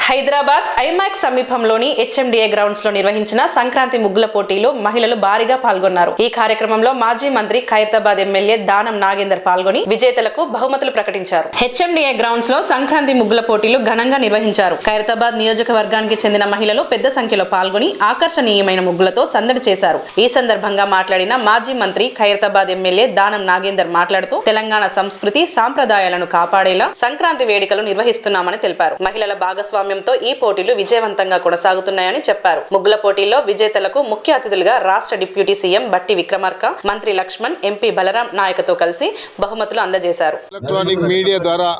Hyderabad IMAX సమీపంలోని HMDA grounds లో నిర్వహించిన సంక్రాంతి ముగ్గుల పోటీలో మహిళలు భారీగా పాల్గొన్నారు. ఈ కార్యక్రమంలో మాజీ మంత్రి ఖైరతాబాద్ ఎమ్మెల్యే దానం నాగేందర్ పాల్గొని విజేతలకు బహుమతులు ప్రకటించారు. హెచ్ఎండిఏ గ్రౌండ్స్ లో సంక్రాంతి ముగ్గుల పోటీలు ఘనంగా నిర్వహించారు. ఖైరతాబాద్ నియోజకవర్గానికి చెందిన మహిళలు పెద్ద సంఖ్యలో పాల్గొని ఆకర్షణీయమైన ముగ్గులతో సందడి చేశారు. ఈ సందర్భంగా మాట్లాడిన మాజీ మంత్రి ఖైరతాబాద్ ఎమ్మెల్యే దానం నాగేందర్ మాట్లాడుతూ తెలంగాణ సంస్కృతి సాంప్రదాయాలను కాపాడేలా సంక్రాంతి వేడుకలు నిర్వహిస్తున్నామని తెలిపారు. మహిళల భాగస్వామ్యంతో ఈ పోటీలు విజయవంతంగా కొనసాగుతున్నాయని చెప్పారు. ముగ్గుల పోటీల్లో విజేతలకు ముఖ్య అతిథులుగా రాష్ట్ర డిప్యూటీ సీఎం బట్టి విక్రమార్క, మంత్రి లక్ష్మణ్, ఎంపీ బలరాం నాయకతో కలిసి బహుమతులు అందజేశారు. ఎలక్ట్రానిక్ మీడియా ద్వారా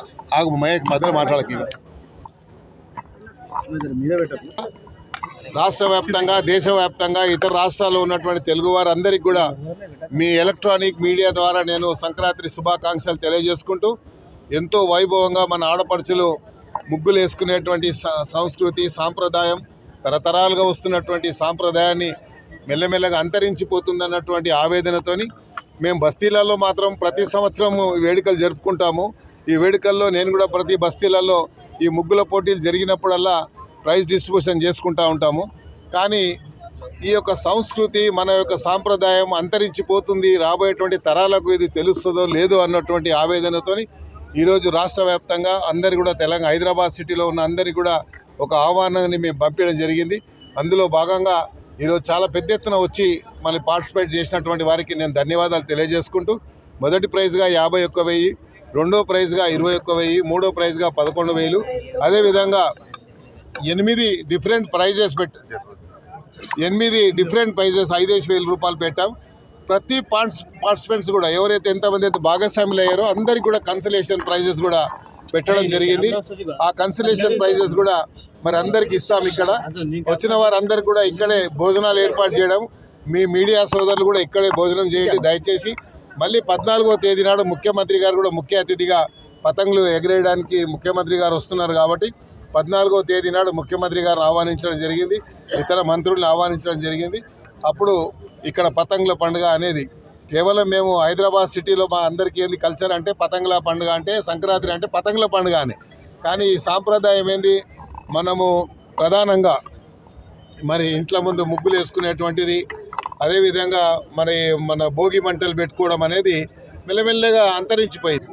రాష్ట్ర వ్యాప్తంగా, దేశవ్యాప్తంగా, ఇతర రాష్ట్రాల్లో ఉన్నటువంటి తెలుగు వారందరికీ కూడా మీ ఎలక్ట్రానిక్ మీడియా ద్వారా నేను సంక్రాంతి శుభాకాంక్షలు తెలియజేసుకుంటూ, ఎంతో వైభవంగా మన ఆడపడుచులు ముగ్గులు వేసుకునేటువంటి సంస్కృతి సాంప్రదాయం, తరతరాలుగా వస్తున్నటువంటి సాంప్రదాయాన్ని మెల్లమెల్లగా అంతరించిపోతుందన్నటువంటి ఆవేదనతోని మేము బస్తీలలో మాత్రం ప్రతి సంవత్సరం వేడుకలు జరుపుకుంటాము. ఈ వేడుకల్లో నేను కూడా ప్రతి బస్తీలలో ఈ ముగ్గుల పోటీలు జరిగినప్పుడల్లా ప్రైజ్ డిస్ట్రిబ్యూషన్ చేసుకుంటూ ఉంటాము. కానీ ఈ యొక్క సంస్కృతి, మన యొక్క సాంప్రదాయం అంతరించిపోతుంది, రాబోయేటువంటి తరాలకు ఇది తెలుస్తుందో లేదో అన్నటువంటి ఆవేదనతోని ఈరోజు రాష్ట్ర వ్యాప్తంగా అందరి కూడా హైదరాబాద్ సిటీలో ఉన్న అందరికీ కూడా ఒక ఆహ్వానాన్ని మేము పంపించడం జరిగింది. అందులో భాగంగా ఈరోజు చాలా పెద్ద ఎత్తున వచ్చి మళ్ళీ పార్టిసిపేట్ చేసినటువంటి వారికి నేను ధన్యవాదాలు తెలియజేసుకుంటూ, మొదటి ప్రైజ్గా 51,000, రెండో ప్రైజ్గా 21,000, మూడో ప్రైజ్గా 11,000, అదేవిధంగా 8 డిఫరెంట్ ప్రైజెస్ 5,000 రూపాయలు పెట్టాం. ప్రతి పార్టిసిపెంట్స్ కూడా ఎవరైతే ఎంతమంది అయితే భాగస్వాములు అయ్యారో అందరికి కూడా కన్సలేషన్ ప్రైజెస్ కూడా పెట్టడం జరిగింది. ఆ కన్సలేషన్ ప్రైజెస్ కూడా మరి అందరికి ఇస్తాం. ఇక్కడ వచ్చిన వారందరికీ కూడా ఇక్కడే భోజనాలు ఏర్పాటు చేయడం, మీ మీడియా సోదరులు కూడా ఇక్కడే భోజనం చేయండి దయచేసి. మళ్ళీ 14వ తేదీ నాడు ముఖ్యమంత్రి గారు కూడా ముఖ్య అతిథిగా పతంగులు ఎగరేయడానికి ముఖ్యమంత్రి గారు వస్తున్నారు కాబట్టి 14వ తేదీ నాడు ముఖ్యమంత్రి గారు ఆహ్వానించడం జరిగింది, ఇతర మంత్రులను ఆహ్వానించడం జరిగింది. అప్పుడు ఇక్కడ పతంగుల పండుగ అనేది కేవలం మేము హైదరాబాద్ సిటీలో మా అందరికీ ఏంది కల్చర్ అంటే పతంగుల పండుగ అంటే సంక్రాంతి అంటే పతంగుల పండుగ అని. కానీ ఈ సాంప్రదాయం ఏంది, మనము ప్రధానంగా మరి ఇంట్ల ముందు ముగ్గులు వేసుకునేటువంటిది, అదేవిధంగా మన భోగి మంటలు పెట్టుకోవడం అనేది మెల్లమెల్లగా అంతరించిపోయింది.